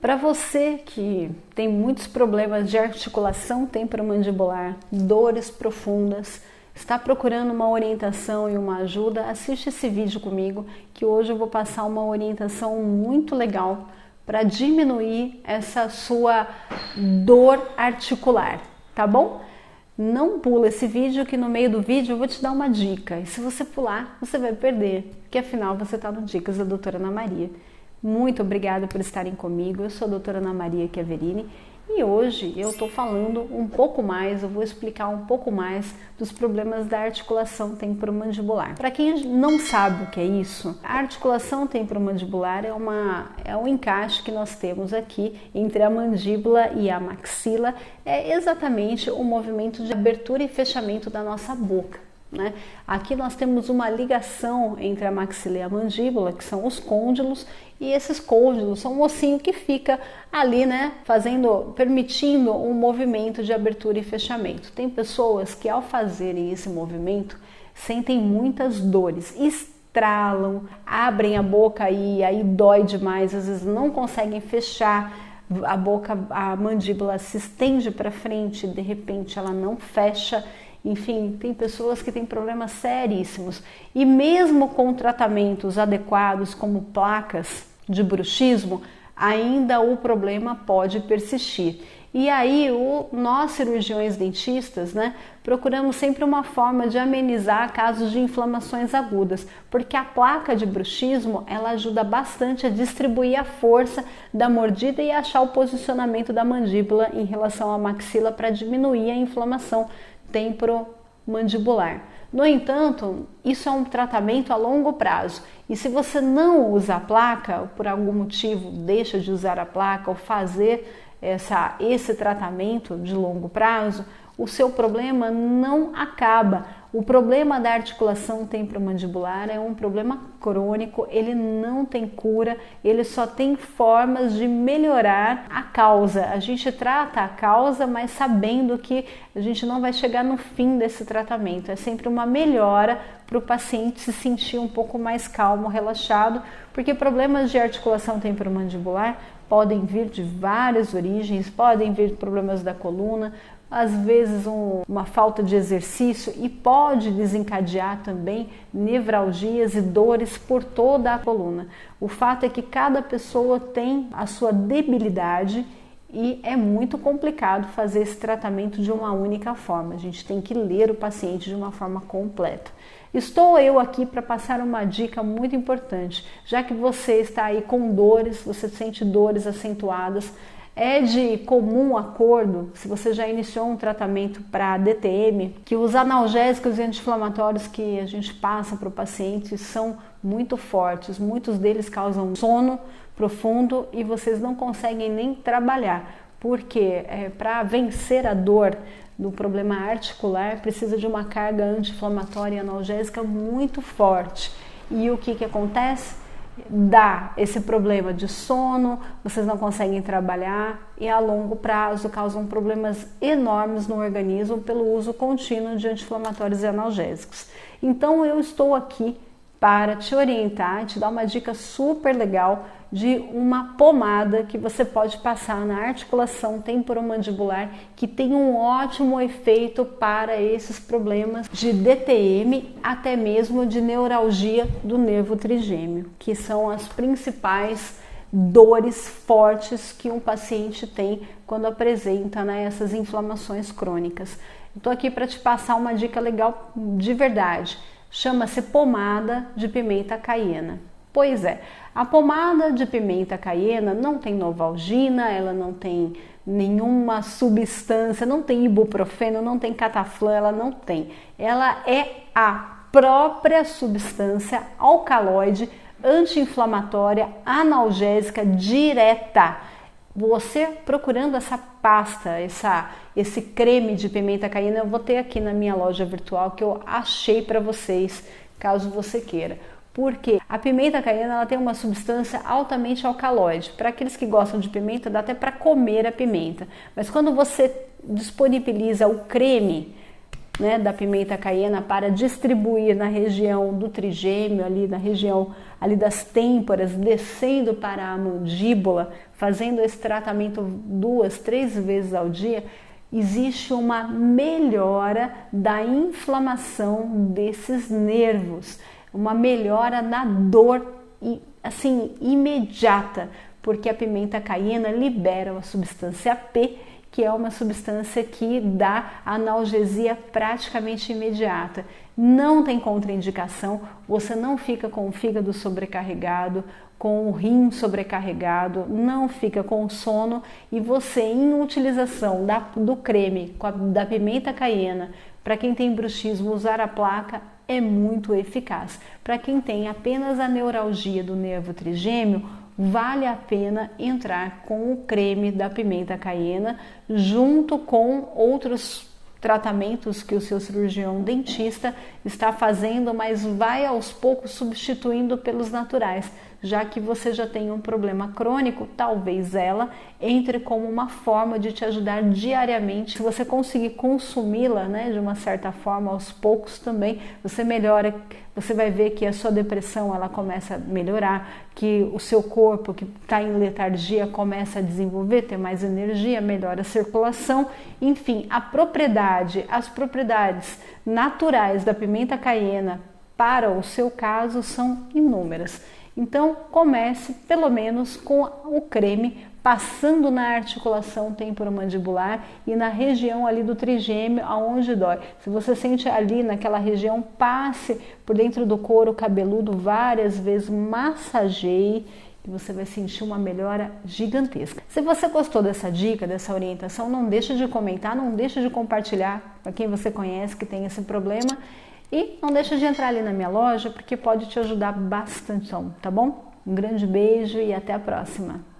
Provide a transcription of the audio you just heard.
Para você que tem muitos problemas de articulação temporomandibular, dores profundas, está procurando uma orientação e uma ajuda, assiste esse vídeo comigo que hoje eu vou passar uma orientação muito legal para diminuir essa sua dor articular, tá bom? Não pula esse vídeo que no meio do vídeo eu vou te dar uma dica e se você pular você vai perder, porque afinal você está no Dicas da Doutora Ana Maria. Muito obrigada por estarem comigo, eu sou a doutora Ana Maria Chiaverini e hoje eu estou falando um pouco mais, eu vou explicar um pouco mais dos problemas da articulação temporomandibular. Para quem não sabe o que é isso, a articulação temporomandibular é um encaixe que nós temos aqui entre a mandíbula e a maxila, é exatamente o movimento de abertura e fechamento da nossa boca. Aqui nós temos uma ligação entre a maxila e a mandíbula, que são os côndilos, e esses côndilos são um ossinho que fica ali, permitindo um movimento de abertura e fechamento. Tem pessoas que ao fazerem esse movimento sentem muitas dores, estralam, abrem a boca e aí dói demais, às vezes não conseguem fechar a boca, a mandíbula se estende para frente, de repente ela não fecha. Enfim, tem pessoas que têm problemas seríssimos e mesmo com tratamentos adequados como placas de bruxismo, ainda o problema pode persistir. E aí nós cirurgiões dentistas, procuramos sempre uma forma de amenizar casos de inflamações agudas, porque a placa de bruxismo ela ajuda bastante a distribuir a força da mordida e achar o posicionamento da mandíbula em relação à maxila para diminuir a inflamação temporomandibular. No entanto, isso é um tratamento a longo prazo e se você não usa a placa, ou por algum motivo deixa de usar a placa ou fazer esse tratamento de longo prazo, o seu problema não acaba. O problema da articulação temporomandibular é um problema crônico, ele não tem cura, ele só tem formas de melhorar a causa. A gente trata a causa, mas sabendo que a gente não vai chegar no fim desse tratamento. É sempre uma melhora para o paciente se sentir um pouco mais calmo, relaxado, porque problemas de articulação temporomandibular podem vir de várias origens, podem vir problemas da coluna, às vezes uma falta de exercício e pode desencadear também nevralgias e dores por toda a coluna. O fato é que cada pessoa tem a sua debilidade e é muito complicado fazer esse tratamento de uma única forma. A gente tem que ler o paciente de uma forma completa. Estou eu aqui para passar uma dica muito importante, já que você está aí com dores, você sente dores acentuadas, é de comum acordo, se você já iniciou um tratamento para DTM, que os analgésicos e anti-inflamatórios que a gente passa para o paciente são muito fortes, muitos deles causam sono profundo e vocês não conseguem nem trabalhar, porque para vencer a dor do problema articular precisa de uma carga anti-inflamatória e analgésica muito forte. E o que acontece? Dá esse problema de sono, vocês não conseguem trabalhar e a longo prazo causam problemas enormes no organismo pelo uso contínuo de anti-inflamatórios e analgésicos. Então eu estou aqui para te orientar, te dar uma dica super legal de uma pomada que você pode passar na articulação temporomandibular que tem um ótimo efeito para esses problemas de DTM, até mesmo de neuralgia do nervo trigêmeo, que são as principais dores fortes que um paciente tem quando apresenta essas inflamações crônicas. Estou aqui para te passar uma dica legal de verdade. Chama-se pomada de pimenta caiena. Pois é, a pomada de pimenta caiena não tem novalgina, ela não tem nenhuma substância, não tem ibuprofeno, não tem cataflã, ela não tem. Ela é a própria substância alcaloide, anti-inflamatória, analgésica direta. Você procurando essa pasta, esse creme de pimenta caiena, eu vou ter aqui na minha loja virtual que eu achei para vocês, caso você queira. Porque a pimenta caiena ela tem uma substância altamente alcaloide. Para aqueles que gostam de pimenta, dá até para comer a pimenta. Mas quando você disponibiliza o creme, né, da pimenta caiena para distribuir na região do trigêmeo, ali na região ali das têmporas, descendo para a mandíbula, fazendo esse tratamento 2, 3 vezes ao dia, existe uma melhora da inflamação desses nervos, uma melhora na dor, assim, imediata, porque a pimenta caiena libera uma substância P, que é uma substância que dá analgesia praticamente imediata. Não tem contraindicação, você não fica com o fígado sobrecarregado, com o rim sobrecarregado, não fica com sono, e você, em utilização do creme da pimenta caiena, para quem tem bruxismo, usar a placa é muito eficaz. Para quem tem apenas a neuralgia do nervo trigêmeo, vale a pena entrar com o creme da pimenta caiena junto com outros tratamentos que o seu cirurgião dentista está fazendo, mas vai aos poucos substituindo pelos naturais. Já que você já tem um problema crônico, talvez ela entre como uma forma de te ajudar diariamente. Se você conseguir consumi-la, né, de uma certa forma, aos poucos também, você melhora. Você vai ver que a sua depressão ela começa a melhorar, que o seu corpo que está em letargia começa a desenvolver, ter mais energia, melhora a circulação. Enfim, as propriedades naturais da pimenta caiena para o seu caso são inúmeras. Então comece pelo menos com o creme, passando na articulação temporomandibular e na região ali do trigêmeo, aonde dói. Se você sente ali naquela região, passe por dentro do couro cabeludo várias vezes, massageie e você vai sentir uma melhora gigantesca. Se você gostou dessa dica, dessa orientação, não deixe de comentar, não deixe de compartilhar para quem você conhece que tem esse problema. E não deixa de entrar ali na minha loja, porque pode te ajudar bastante, tá bom? Um grande beijo e até a próxima!